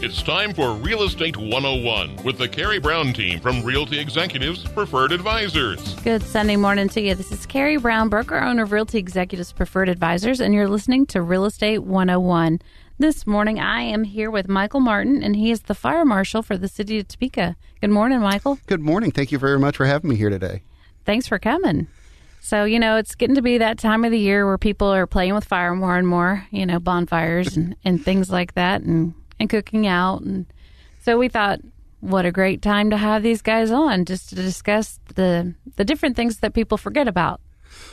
It's time for Real Estate 101 with the Karey Brown team from Realty Executives Preferred Advisors. Good Sunday morning to you. This is Karey Brown, broker-owner of Realty Executives Preferred Advisors, and you're listening to Real Estate 101. This morning, I am here with Michael Martin, and he is the fire marshal for the city of Topeka. Good morning, Michael. Good morning. Thank you very much for having me here today. Thanks for coming. So, it's getting to be that time of the year where people are playing with fire more and more, bonfires and things like that, and cooking out. And so we thought, what a great time to have these guys on just to discuss the different things that people forget about.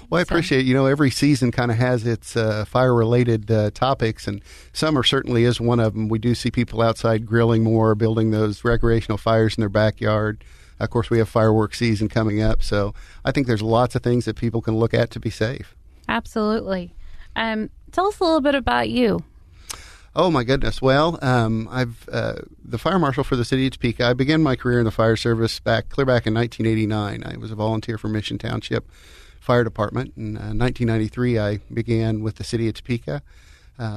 Well, I appreciate, every season kind of has its fire-related topics, and summer certainly is one of them. We do see people outside grilling more, building those recreational fires in their backyard. Of course, we have fireworks season coming up, so I think there's lots of things that people can look at to be safe. Absolutely. Tell us a little bit about you. Oh, my goodness. Well, I've the fire marshal for the city of Topeka. I began my career in the fire service clear back in 1989. I was a volunteer for Mission Township Fire Department. In 1993, I began with the city of Topeka,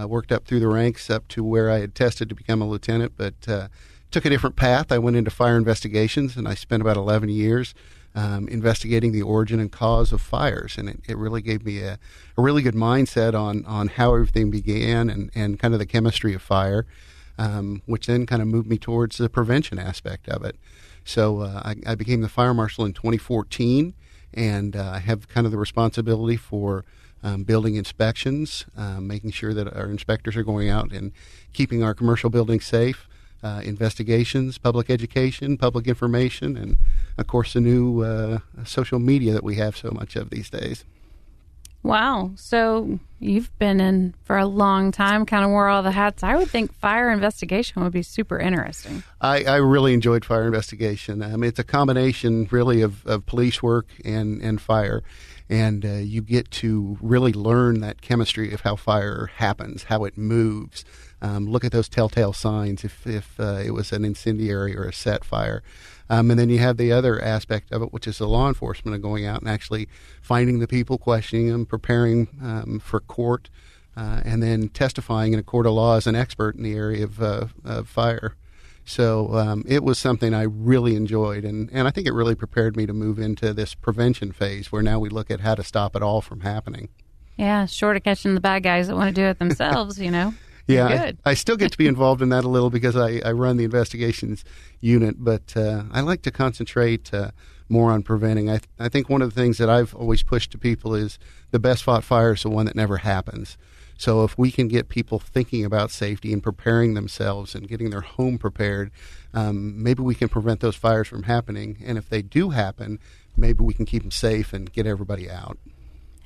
worked up through the ranks up to where I had tested to become a lieutenant, but took a different path. I went into fire investigations, and I spent about 11 years investigating the origin and cause of fires, and it really gave me a really good mindset on how everything began and kind of the chemistry of fire, which then kind of moved me towards the prevention aspect of it. So I became the fire marshal in 2014, and I have kind of the responsibility for building inspections, making sure that our inspectors are going out and keeping our commercial buildings safe, investigations, public education, public information, and of course the new social media that we have so much of these days. Wow. So you've been in for a long time, kind of wore all the hats. I would think fire investigation would be super interesting. I really enjoyed fire investigation. It's a combination really of police work and fire. And you get to really learn that chemistry of how fire happens, how it moves. Look at those telltale signs if it was an incendiary or a set fire. And then you have the other aspect of it, which is the law enforcement of going out and actually finding the people, questioning them, preparing for court, and then testifying in a court of law as an expert in the area of fire. So it was something I really enjoyed, and I think it really prepared me to move into this prevention phase where now we look at how to stop it all from happening. Yeah, short of catching the bad guys that want to do it themselves, Yeah, I still get to be involved in that a little because I run the investigations unit, but I like to concentrate more on preventing. I think one of the things that I've always pushed to people is the best fought fire is the one that never happens. So if we can get people thinking about safety and preparing themselves and getting their home prepared, maybe we can prevent those fires from happening. And if they do happen, maybe we can keep them safe and get everybody out.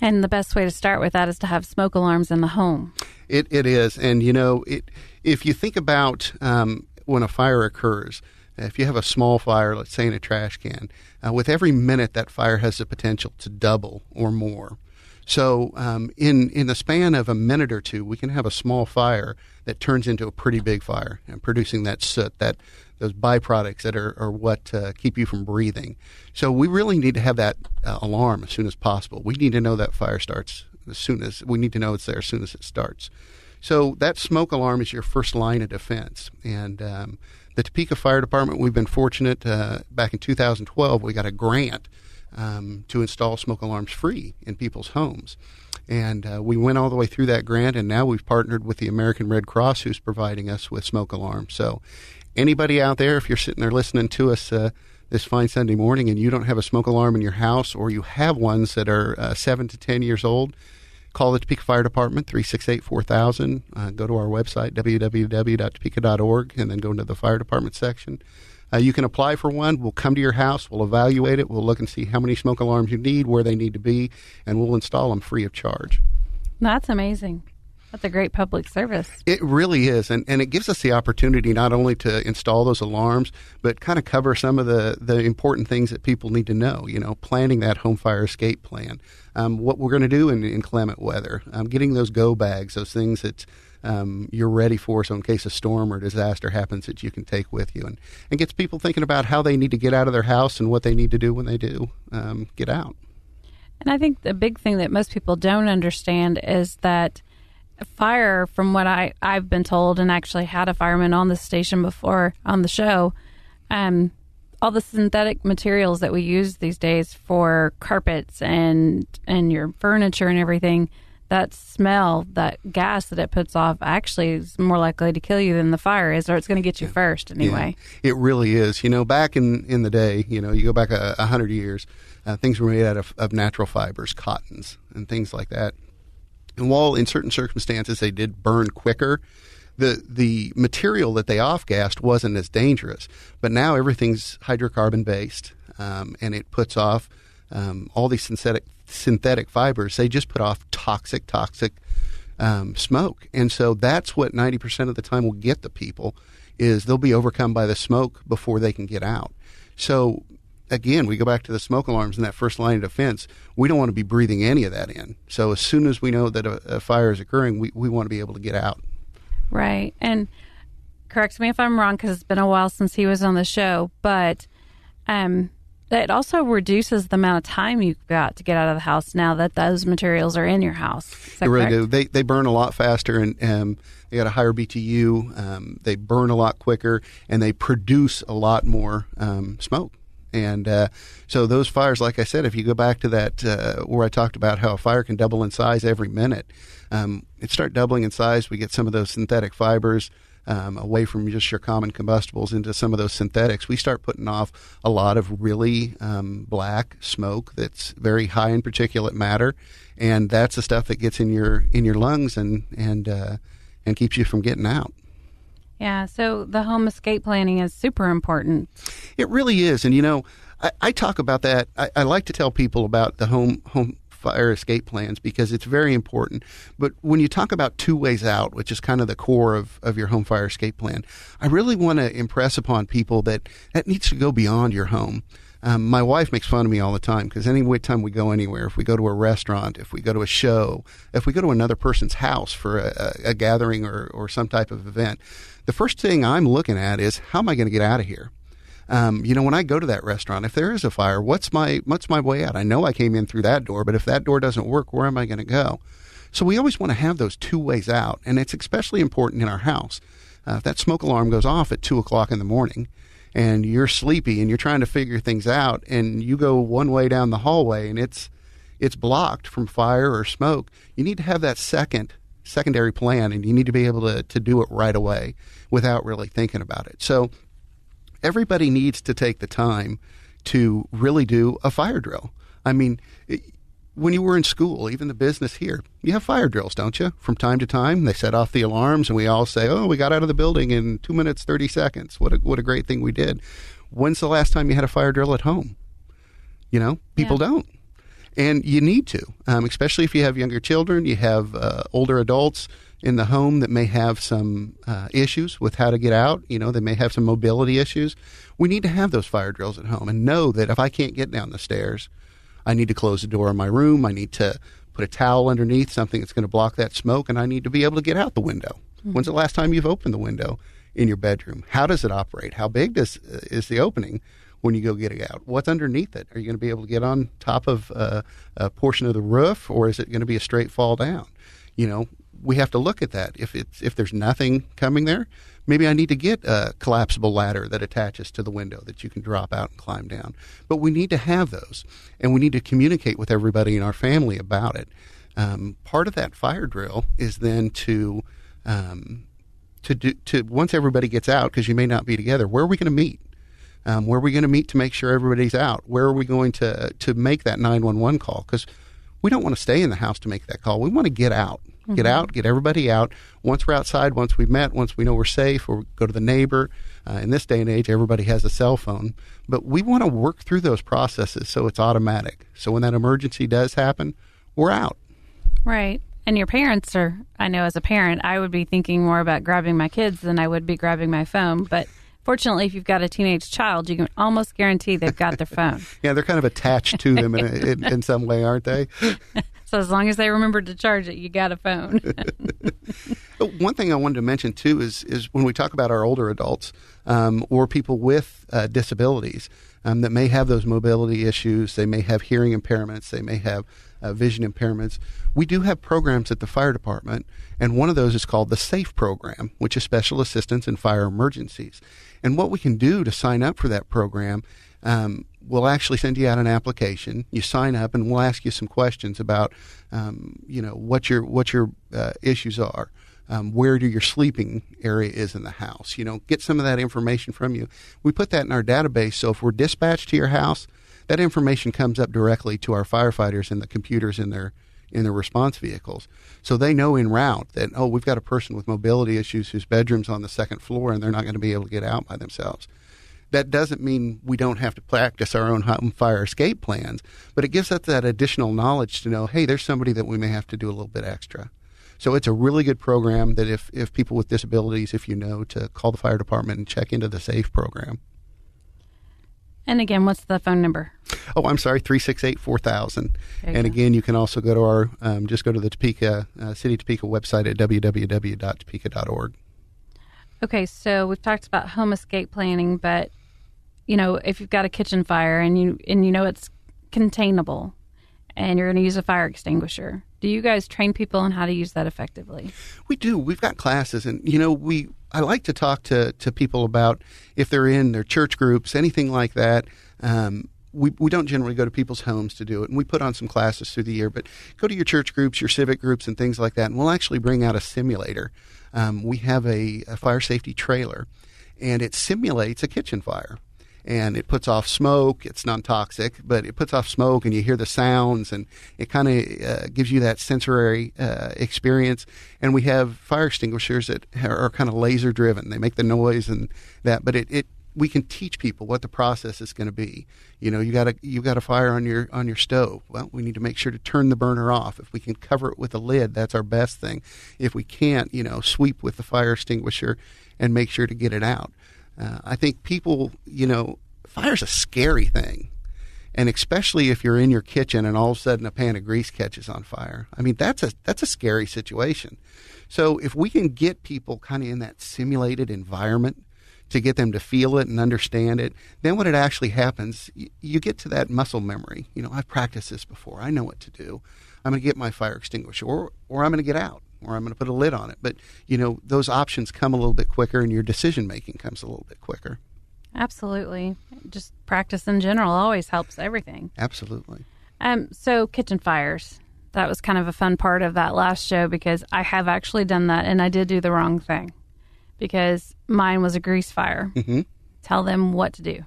And the best way to start with that is to have smoke alarms in the home. It is. And, if you think about when a fire occurs, if you have a small fire, let's say in a trash can, with every minute that fire has the potential to double or more. So in the span of a minute or two, we can have a small fire that turns into a pretty big fire and producing that soot, those byproducts that are what keep you from breathing. So we really need to have that alarm as soon as possible. We need to know that fire starts we need to know it's there as soon as it starts. So that smoke alarm is your first line of defense. And the Topeka Fire Department, we've been fortunate. Back in 2012, we got a grant to install smoke alarms free in people's homes. And we went all the way through that grant, and now we've partnered with the American Red Cross, who's providing us with smoke alarms. So anybody out there, if you're sitting there listening to us this fine Sunday morning and you don't have a smoke alarm in your house, or you have ones that are 7 to 10 years old, call the Topeka Fire Department, 368-4000. Go to our website, www.topeka.org, and then go into the fire department section. You can apply for one. We'll come to your house. We'll evaluate it. We'll look and see how many smoke alarms you need, where they need to be, and we'll install them free of charge. That's amazing. That's a great public service. It really is, and it gives us the opportunity not only to install those alarms, but kind of cover some of the important things that people need to know, planning that home fire escape plan, what we're going to do in inclement weather, getting those go bags, those things that you're ready for, so in case a storm or disaster happens that you can take with you, and gets people thinking about how they need to get out of their house and what they need to do when they do get out. And I think the big thing that most people don't understand is that fire, from what I've been told, and actually had a fireman on the station before on the show, all the synthetic materials that we use these days for carpets and your furniture and everything, that smell, that gas that it puts off, actually is more likely to kill you than the fire is, or it's going to get you first anyway. Yeah, it really is. Back in the day, you go back 100 years, things were made out of natural fibers, cottons, and things like that. And while in certain circumstances they did burn quicker, the material that they off-gassed wasn't as dangerous. But now everything's hydrocarbon-based, and it puts off all these synthetic fibers. They just put off toxic smoke. And so that's what 90% of the time will get the people, is they'll be overcome by the smoke before they can get out. So again, we go back to the smoke alarms and that first line of defense. We don't want to be breathing any of that in. So as soon as we know that a fire is occurring, we want to be able to get out. Right. And correct me if I'm wrong, because it's been a while since he was on the show, but it also reduces the amount of time you've got to get out of the house now that those materials are in your house. They really do. They burn a lot faster, and they got a higher BTU. They burn a lot quicker, and they produce a lot more smoke. And so those fires, like I said, if you go back to that where I talked about how a fire can double in size every minute, it start doubling in size. We get some of those synthetic fibers away from just your common combustibles into some of those synthetics. We start putting off a lot of really black smoke that's very high in particulate matter, and that's the stuff that gets in your lungs and keeps you from getting out. Yeah, so the home escape planning is super important. It really is. And, I talk about that. I like to tell people about the home fire escape plans because it's very important. But when you talk about 2 ways out, which is kind of the core of your home fire escape plan, I really want to impress upon people that needs to go beyond your home. My wife makes fun of me all the time because any time we go anywhere, if we go to a restaurant, if we go to a show, if we go to another person's house for a gathering or some type of event, the first thing I'm looking at is, how am I going to get out of here? When I go to that restaurant, if there is a fire, what's my way out? I know I came in through that door, but if that door doesn't work, where am I going to go? So we always want to have those 2 ways out, and it's especially important in our house. If that smoke alarm goes off at 2 o'clock in the morning, and you're sleepy and you're trying to figure things out, and you go one way down the hallway and it's blocked from fire or smoke, you need to have that secondary plan, and you need to be able to do it right away without really thinking about it. So everybody needs to take the time to really do a fire drill. I mean, when you were in school, even the business here, you have fire drills, don't you? From time to time, they set off the alarms, and we all say, "Oh, we got out of the building in 2 minutes, 30 seconds. What a great thing we did." When's the last time you had a fire drill at home? People don't. And you need to, especially if you have younger children, you have older adults in the home that may have some issues with how to get out. They may have some mobility issues. We need to have those fire drills at home and know that if I can't get down the stairs, I need to close the door in my room. I need to put a towel underneath, something that's going to block that smoke, and I need to be able to get out the window. Mm-hmm. When's the last time you've opened the window in your bedroom? How does it operate? How big is the opening when you go get it out? What's underneath it? Are you going to be able to get on top of a portion of the roof, or is it going to be a straight fall down? We have to look at that. If there's nothing coming there, maybe I need to get a collapsible ladder that attaches to the window that you can drop out and climb down. But we need to have those, and we need to communicate with everybody in our family about it. Part of that fire drill is then to once everybody gets out, because you may not be together, where are we going to meet? Where are we going to meet to make sure everybody's out? Where are we going to make that 911 call? Because we don't want to stay in the house to make that call. We want to get out. Mm-hmm. Get out, get everybody out. Once we're outside, once we've met, once we know we're safe, or go to the neighbor. In this day and age, everybody has a cell phone. But we want to work through those processes so it's automatic. So when that emergency does happen, we're out. Right. And your parents I know as a parent, I would be thinking more about grabbing my kids than I would be grabbing my phone. But fortunately, if you've got a teenage child, you can almost guarantee they've got their phone. Yeah, they're kind of attached to them in some way, aren't they? So as long as they remembered to charge it, you got a phone. One thing I wanted to mention, too, is when we talk about our older adults or people with disabilities that may have those mobility issues, they may have hearing impairments, they may have vision impairments, we do have programs at the fire department, and one of those is called the SAFE program, which is Special Assistance in Fire Emergencies. And what we can do to sign up for that program, we'll actually send you out an application. You sign up, and we'll ask you some questions about, what your issues are. Where your sleeping area is in the house. Get some of that information from you. We put that in our database, so if we're dispatched to your house, that information comes up directly to our firefighters and the computers in their response vehicles. So they know en route that, we've got a person with mobility issues whose bedroom's on the second floor and they're not going to be able to get out by themselves. That doesn't mean we don't have to practice our own home fire escape plans, but it gives us that additional knowledge to know, hey, there's somebody that we may have to do a little bit extra. So it's a really good program that if people with disabilities, to call the fire department and check into the SAFE program. And again, what's the phone number? Oh, I'm sorry, 368-4000. And go. Again, you can also go to our, just go to the Topeka, City of Topeka website at www.topeka.org. Okay, so we've talked about home escape planning, but, if you've got a kitchen fire and you know it's containable and you're going to use a fire extinguisher, do you guys train people on how to use that effectively? We do. We've got classes, and, I like to talk to people about if they're in their church groups, anything like that. We don't generally go to people's homes to do it, and we put on some classes through the year, but go to your church groups, your civic groups, and things like that, and we'll actually bring out a simulator. We have a fire safety trailer, and it simulates a kitchen fire. And it puts off smoke. It's non-toxic, but it puts off smoke, and you hear the sounds, and it kind of gives you that sensory experience. And we have fire extinguishers that are kind of laser driven. They make the noise and that, but we can teach people what the process is going to be. You got a fire on your stove. Well, we need to make sure to turn the burner off. If we can cover it with a lid, that's our best thing. If we can't, sweep with the fire extinguisher and make sure to get it out. I think people, fire's a scary thing. And especially if you're in your kitchen and all of a sudden a pan of grease catches on fire. I mean, that's a scary situation. So if we can get people kind of in that simulated environment to get them to feel it and understand it, then when it actually happens, you get to that muscle memory. I've practiced this before. I know what to do. I'm going to get my fire extinguisher or I'm going to get out. Or I'm going to put a lid on it. But, those options come a little bit quicker, and your decision-making comes a little bit quicker. Absolutely. Just practice in general always helps everything. Absolutely. So kitchen fires, that was kind of a fun part of that last show, because I have actually done that, and I did do the wrong thing because mine was a grease fire. Mm-hmm. Tell them what to do.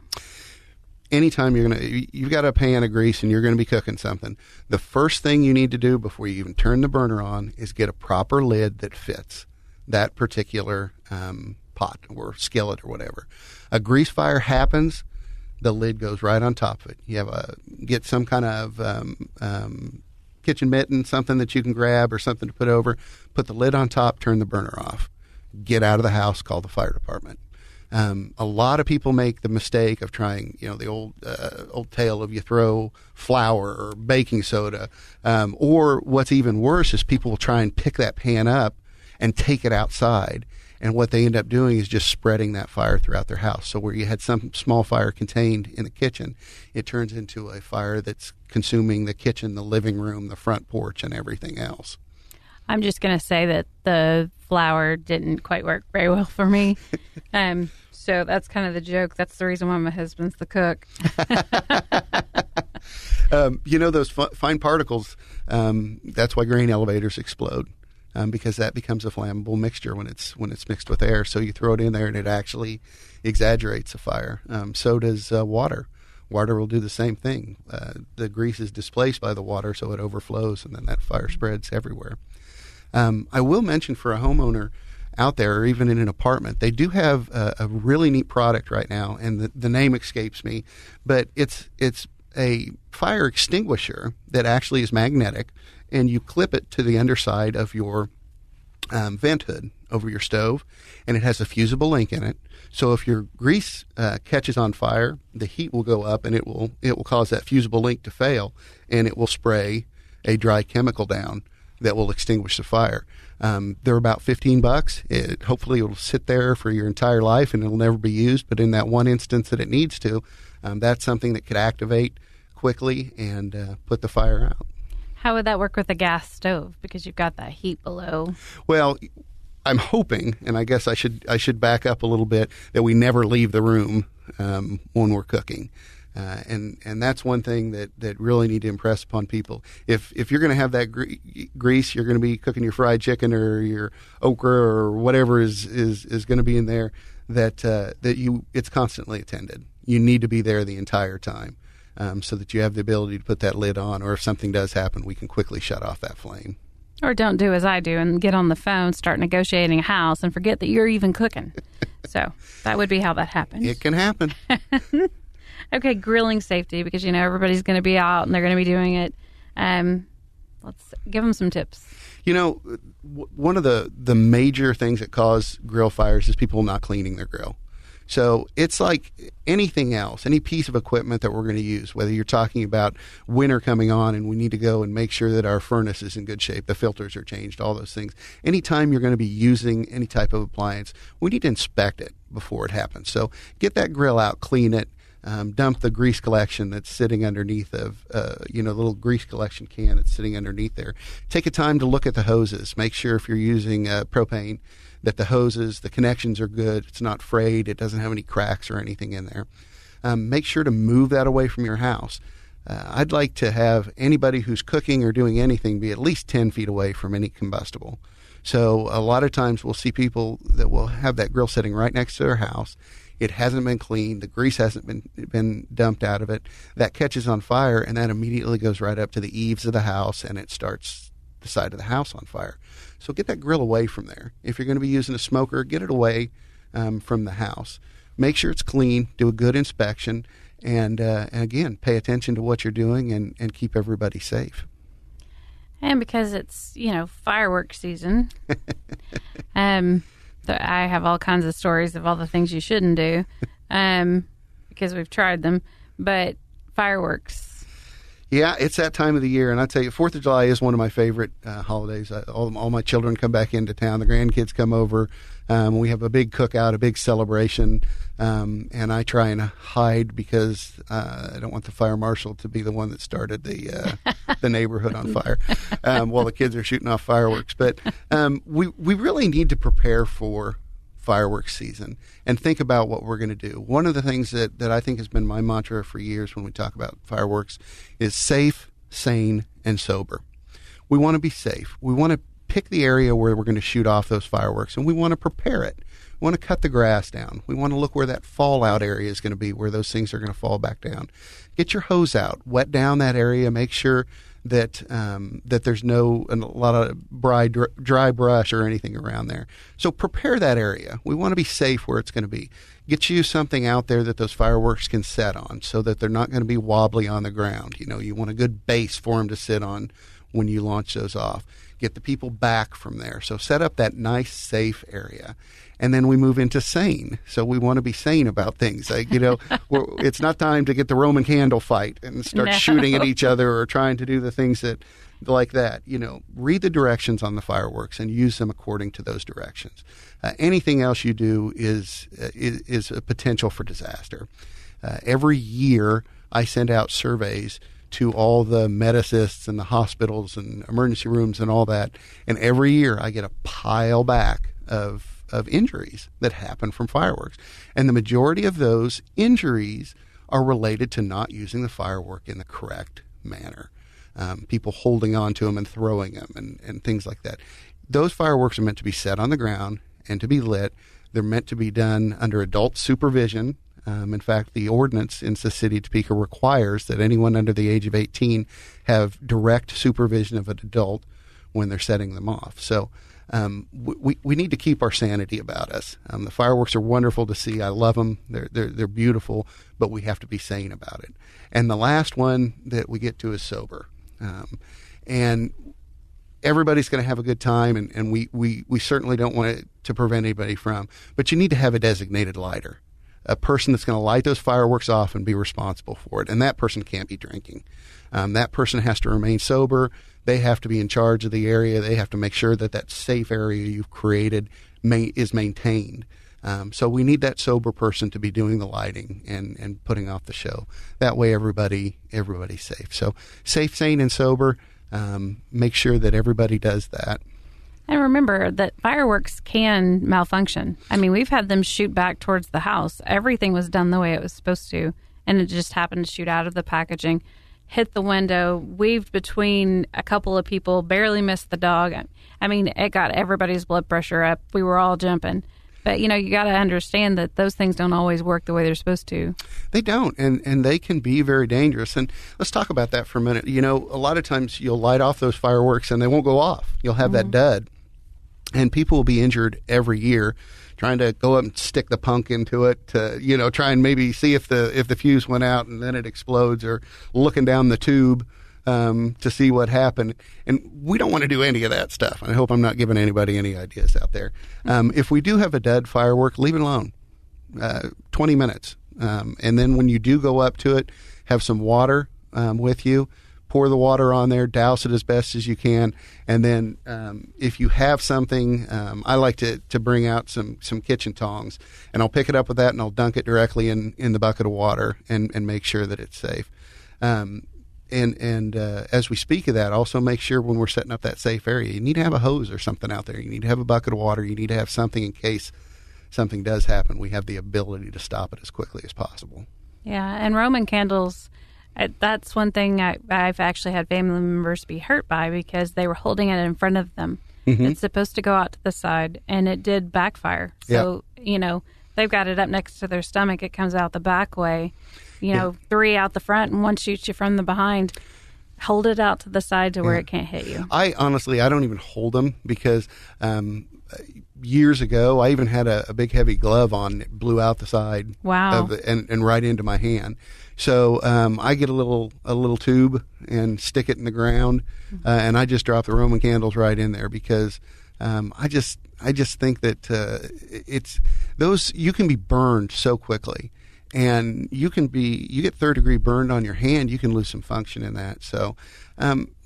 Anytime you've got a pan of grease and you're going to be cooking something, the first thing you need to do before you even turn the burner on is get a proper lid that fits that particular pot or skillet or whatever. A grease fire happens, the lid goes right on top of it. You get some kind of kitchen mitten, something that you can grab or something to put over, put the lid on top, turn the burner off. Get out of the house, call the fire department. A lot of people make the mistake of trying, the old tale of you throw flour or baking soda, or what's even worse is people will try and pick that pan up and take it outside. And what they end up doing is just spreading that fire throughout their house. So where you had some small fire contained in the kitchen, it turns into a fire that's consuming the kitchen, the living room, the front porch, and everything else. I'm just going to say that the flour didn't quite work very well for me. So that's kind of the joke. That's the reason why my husband's the cook. Those fine particles, that's why grain elevators explode, because that becomes a flammable mixture when it's mixed with air. So you throw it in there and it actually exaggerates the fire. So does water. Water will do the same thing. The grease is displaced by the water, so it overflows, and then that fire spreads everywhere. I will mention for a homeowner out there, or even in an apartment, they do have a really neat product right now, and the name escapes me, but it's a fire extinguisher that actually is magnetic, and you clip it to the underside of your vent hood over your stove, and it has a fusible link in it. So if your grease catches on fire, the heat will go up, and it will cause that fusible link to fail, and it will spray a dry chemical down that will extinguish the fire. They're about $15. Hopefully it'll sit there for your entire life and it'll never be used. But in that one instance that it needs to, that's something that could activate quickly and put the fire out. How would that work with a gas stove? Because you've got that heat below. Well, I'm hoping, and I guess I should back up a little bit, that we never leave the room when we're cooking. And that's one thing that really need to impress upon people. If you're going to have that grease, you're going to be cooking your fried chicken or your okra or whatever is going to be in there, it's constantly attended. You need to be there the entire time so that you have the ability to put that lid on, or if something does happen, we can quickly shut off that flame. Or don't do as I do and get on the phone, start negotiating a house, and forget that you're even cooking. So that would be how that happens. It can happen. Okay, grilling safety, because, everybody's going to be out and they're going to be doing it. Let's give them some tips. One of the major things that cause grill fires is people not cleaning their grill. So it's like anything else, any piece of equipment that we're going to use, whether you're talking about winter coming on and we need to go and make sure that our furnace is in good shape, the filters are changed, all those things. Anytime you're going to be using any type of appliance, we need to inspect it before it happens. So get that grill out, clean it. Dump the grease collection that's sitting underneath of, the little grease collection can that's sitting underneath there. Take a time to look at the hoses. Make sure if you're using propane that the hoses, the connections are good. It's not frayed. It doesn't have any cracks or anything in there. Make sure to move that away from your house. I'd like to have anybody who's cooking or doing anything be at least 10 feet away from any combustible. So a lot of times we'll see people that will have that grill sitting right next to their house. It hasn't been cleaned. The grease hasn't been dumped out of it. That catches on fire, and that immediately goes right up to the eaves of the house, and it starts the side of the house on fire. So get that grill away from there. If you're going to be using a smoker, get it away from the house. Make sure it's clean. Do a good inspection, and again, pay attention to what you're doing and keep everybody safe. And because it's, fireworks season, I have all kinds of stories of all the things you shouldn't do because we've tried them. But fireworks. Yeah, it's that time of the year. And I tell you, 4th of July is one of my favorite holidays. All my children come back into town. The grandkids come over. We have a big cookout, a big celebration. And I try and hide because I don't want the fire marshal to be the one that started the neighborhood on fire while the kids are shooting off fireworks. But we really need to prepare for fireworks season and think about what we're going to do. One of the things that I think has been my mantra for years when we talk about fireworks is safe, sane, and sober. We want to be safe. We want to pick the area where we're going to shoot off those fireworks, and we want to prepare it. We want to cut the grass down. We want to look where that fallout area is going to be, where those things are going to fall back down. Get your hose out, wet down that area, make sure that there's a lot of dry brush or anything around there. So prepare that area. We want to be safe where it's going to be. Get you something out there that those fireworks can set on so that they're not going to be wobbly on the ground. You want a good base for them to sit on when you launch those off. Get the people back from there. So set up that nice, safe area. And then we move into sane. So we want to be sane about things. It's not time to get the Roman candle fight and start shooting at each other or trying to do the things like that. Read the directions on the fireworks and use them according to those directions. Anything else you do is a potential for disaster. Every year I send out surveys to all the medicists and the hospitals and emergency rooms and all that. And every year I get a pile back of injuries that happen from fireworks. And the majority of those injuries are related to not using the firework in the correct manner. People holding on to them and throwing them and things like that. Those fireworks are meant to be set on the ground and to be lit. They're meant to be done under adult supervision. In fact, the ordinance in the city of Topeka requires that anyone under the age of 18 have direct supervision of an adult when they're setting them off. So we need to keep our sanity about us. The fireworks are wonderful to see. I love them. They're beautiful, but we have to be sane about it. And the last one that we get to is sober. And everybody's going to have a good time, and we certainly don't want it to prevent anybody from. But you need to have a designated lighter. a person that's going to light those fireworks off and be responsible for it. And that person can't be drinking. That person has to remain sober. They have to be in charge of the area. They have to make sure that that safe area you've created is maintained. So we need that sober person to be doing the lighting and putting off the show. That way everybody's safe. So safe, sane, and sober. Make sure that everybody does that. And remember that fireworks can malfunction. I mean, we've had them shoot back towards the house. Everything was done the way it was supposed to, and it just happened to shoot out of the packaging, hit the window, weaved between a couple of people, barely missed the dog. I mean, it got everybody's blood pressure up. We were all jumping. But, you got to understand that those things don't always work the way they're supposed to. They don't, and they can be very dangerous. And let's talk about that for a minute. A lot of times you'll light off those fireworks and they won't go off. You'll have that dud. And people will be injured every year trying to go up and stick the punk into it to, try and maybe see if the fuse went out and then it explodes, or looking down the tube to see what happened. And we don't want to do any of that stuff. I hope I'm not giving anybody any ideas out there. If we do have a dud firework, leave it alone. 20 minutes. And then when you do go up to it, have some water with you. Pour the water on there, douse it as best as you can, and then if you have something, I like to bring out some kitchen tongs, and I'll pick it up with that and I'll dunk it directly in the bucket of water and make sure that it's safe. And as we speak of that, also make sure when we're setting up that safe area, you need to have a hose or something out there. You need to have a bucket of water. You need to have something in case something does happen. We have the ability to stop it as quickly as possible. Yeah, and Roman candles, that's one thing I've actually had family members be hurt by, because they were holding it in front of them. Mm-hmm. It's supposed to go out to the side, and it did backfire. So, they've got it up next to their stomach. It comes out the back way. 3 out the front, and 1 shoots you from the behind. Hold it out to the side to where it can't hit you. I don't even hold them, because years ago I even had a big heavy glove on. It blew out the side. Wow. And right into my hand. So I get a little tube and stick it in the ground, and I just drop the Roman candles right in there, because I just think that it's those, you can be burned so quickly, and you get third degree burned on your hand. You can lose some function in that. So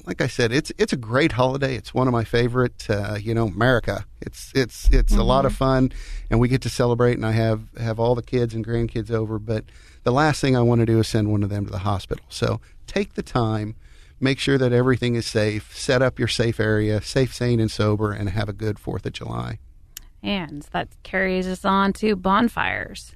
like I said, it's a great holiday. It's one of my favorite. America. It's a lot of fun, and we get to celebrate. And I have all the kids and grandkids over. But the last thing I want to do is send one of them to the hospital. So take the time, make sure that everything is safe. Set up your safe area, safe, sane, and sober, and have a good 4th of July. And that carries us on to bonfires.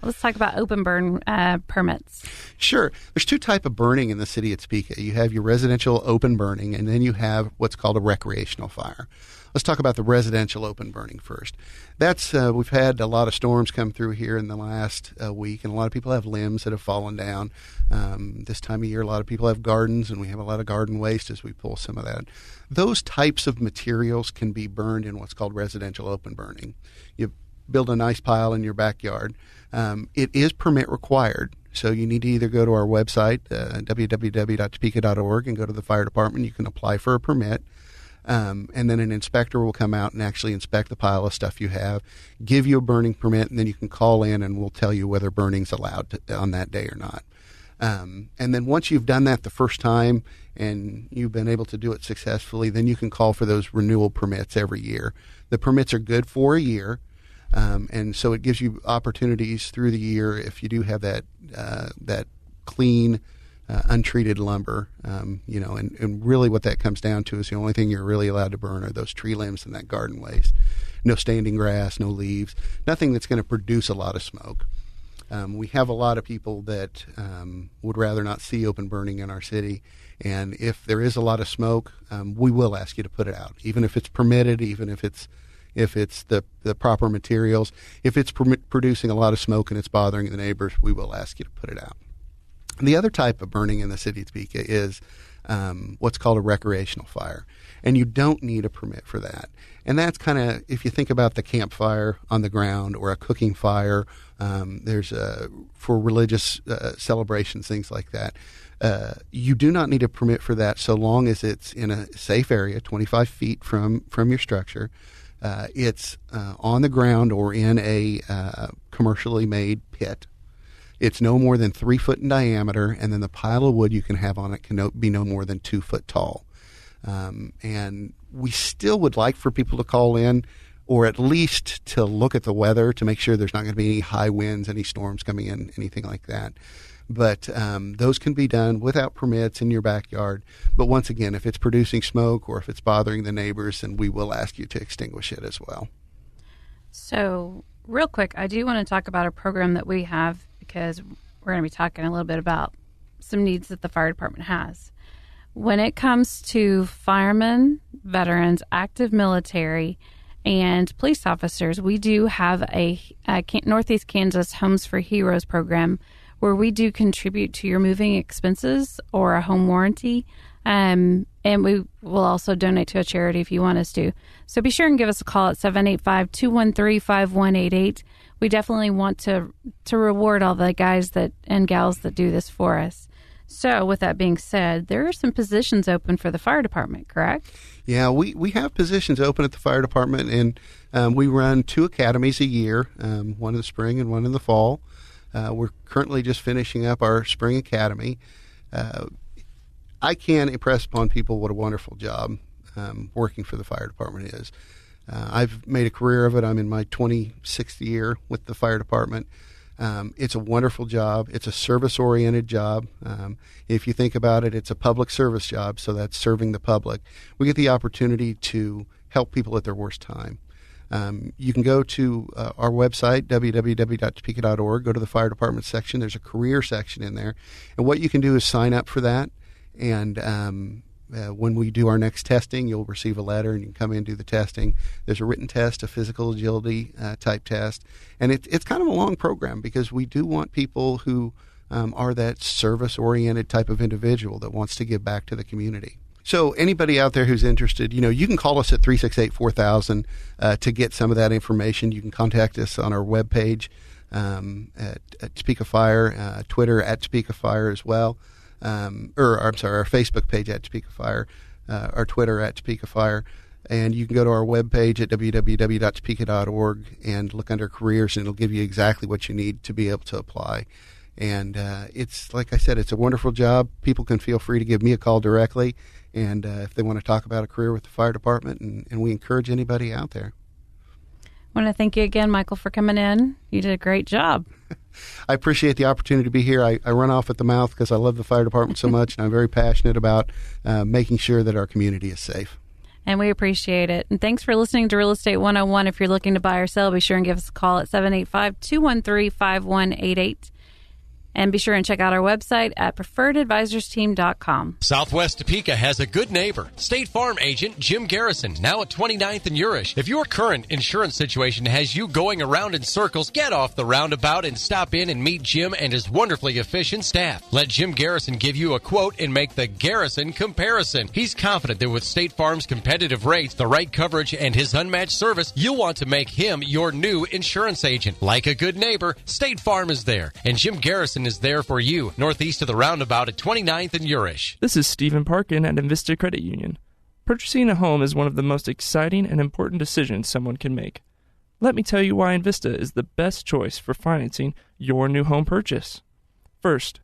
Let's talk about open burn permits. Sure. There's 2 types of burning in the city of Topeka. You have your residential open burning, and then you have what's called a recreational fire. Let's talk about the residential open burning first. That's we've had a lot of storms come through here in the last week, and a lot of people have limbs that have fallen down. This time of year, a lot of people have gardens, and we have a lot of garden waste as we pull some of that. Those types of materials can be burned in what's called residential open burning. You build a nice pile in your backyard. It is permit required. So you need to either go to our website, www.topeka.org, and go to the fire department. You can apply for a permit. And then an inspector will come out and actually inspect the pile of stuff you have, give you a burning permit, and then you can call in and we'll tell you whether burning's allowed on that day or not. And then once you've done that the first time and you've been able to do it successfully, then you can call for those renewal permits every year. The permits are good for a year. And so it gives you opportunities through the year if you do have that clean, untreated lumber, and really what that comes down to is the only thing you're really allowed to burn are those tree limbs and that garden waste. No standing grass, no leaves, nothing that's going to produce a lot of smoke. We have a lot of people that would rather not see open burning in our city, and if there is a lot of smoke, we will ask you to put it out, even if it's permitted, even if it's the proper materials. If it's producing a lot of smoke and it's bothering the neighbors, we will ask you to put it out. The other type of burning in the city of Topeka is what's called a recreational fire, and you don't need a permit for that. And that's kind of, if you think about the campfire on the ground or a cooking fire, there's for religious celebrations, things like that. You do not need a permit for that so long as it's in a safe area, 25 feet from your structure. It's on the ground or in a commercially made pit. It's no more than 3 foot in diameter, and then the pile of wood you can have on it can be no more than 2 foot tall. And we still would like for people to call in, or at least to look at the weather to make sure there's not going to be any high winds, any storms coming in, anything like that. But those can be done without permits in your backyard. But once again, if it's producing smoke or if it's bothering the neighbors, then we will ask you to extinguish it as well. So real quick, I do want to talk about a program that we have, because we're going to be talking a little bit about some needs that the fire department has. When it comes to firemen, veterans, active military, and police officers, we do have a Northeast Kansas Homes for Heroes program where we do contribute to your moving expenses or a home warranty. And we will also donate to a charity if you want us to. So be sure and give us a call at 785-213-5188. We definitely want to reward all the guys and gals that do this for us. So with that being said, there are some positions open for the fire department, correct? Yeah, we have positions open at the fire department, and we run 2 academies a year, one in the spring and one in the fall. We're currently just finishing up our spring academy. I can't impress upon people what a wonderful job working for the fire department is. I've made a career of it. I'm in my 26th year with the fire department. It's a wonderful job. It's a service-oriented job. If you think about it, it's a public service job, so that's serving the public. We get the opportunity to help people at their worst time. You can go to our website, www.topeka.org, go to the fire department section. There's a career section in there. And what you can do is sign up for that. And when we do our next testing, you'll receive a letter and you can come in and do the testing. There's a written test, a physical agility type test. And it's kind of a long program because we do want people who are that service-oriented type of individual that wants to give back to the community. So anybody out there who's interested, you can call us at 368-4000 to get some of that information. You can contact us on our webpage at Topeka Fire, Twitter at Topeka Fire as well. Our Facebook page at Topeka Fire, our Twitter at Topeka Fire. And you can go to our webpage at www.topeka.org and look under careers, and it'll give you exactly what you need to be able to apply. And it's, like I said, it's a wonderful job. People can feel free to give me a call directly, and if they want to talk about a career with the fire department, and we encourage anybody out there. I want to thank you again, Michael, for coming in. You did a great job. I appreciate the opportunity to be here. I run off at the mouth because I love the fire department so much, and I'm very passionate about making sure that our community is safe. And we appreciate it. And thanks for listening to Real Estate 101. If you're looking to buy or sell, be sure and give us a call at 785-213-5188. And be sure and check out our website at preferredadvisorsteam.com. Southwest Topeka has a good neighbor. State Farm agent Jim Garrison, now at 29th and Urish. If your current insurance situation has you going around in circles, get off the roundabout and stop in and meet Jim and his wonderfully efficient staff. Let Jim Garrison give you a quote and make the Garrison comparison. He's confident that with State Farm's competitive rates, the right coverage, and his unmatched service, you'll want to make him your new insurance agent. Like a good neighbor, State Farm is there, and Jim Garrison is there for you, northeast of the roundabout at 29th and Urish. This is Stephen Parkin at Invista Credit Union. Purchasing a home is one of the most exciting and important decisions someone can make. Let me tell you why Invista is the best choice for financing your new home purchase. First,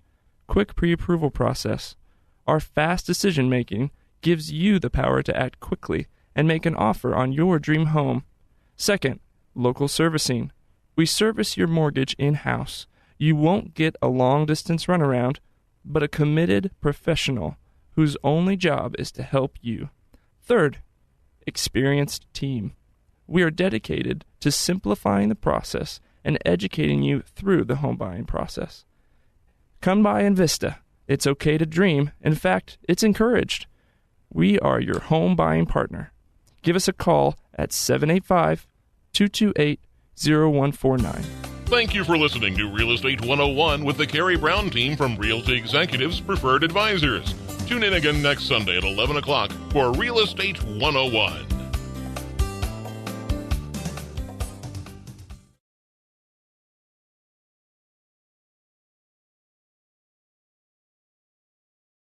quick pre-approval process. Our fast decision-making gives you the power to act quickly and make an offer on your dream home. Second, local servicing. We service your mortgage in-house. You won't get a long-distance runaround, but a committed professional whose only job is to help you. Third, experienced team. We are dedicated to simplifying the process and educating you through the home buying process. Come by Invista. It's okay to dream. In fact, it's encouraged. We are your home buying partner. Give us a call at 785-228-0149. Thank you for listening to Real Estate 101 with the Karey Brown team from Realty Executives Preferred Advisors. Tune in again next Sunday at 11 o'clock for Real Estate 101.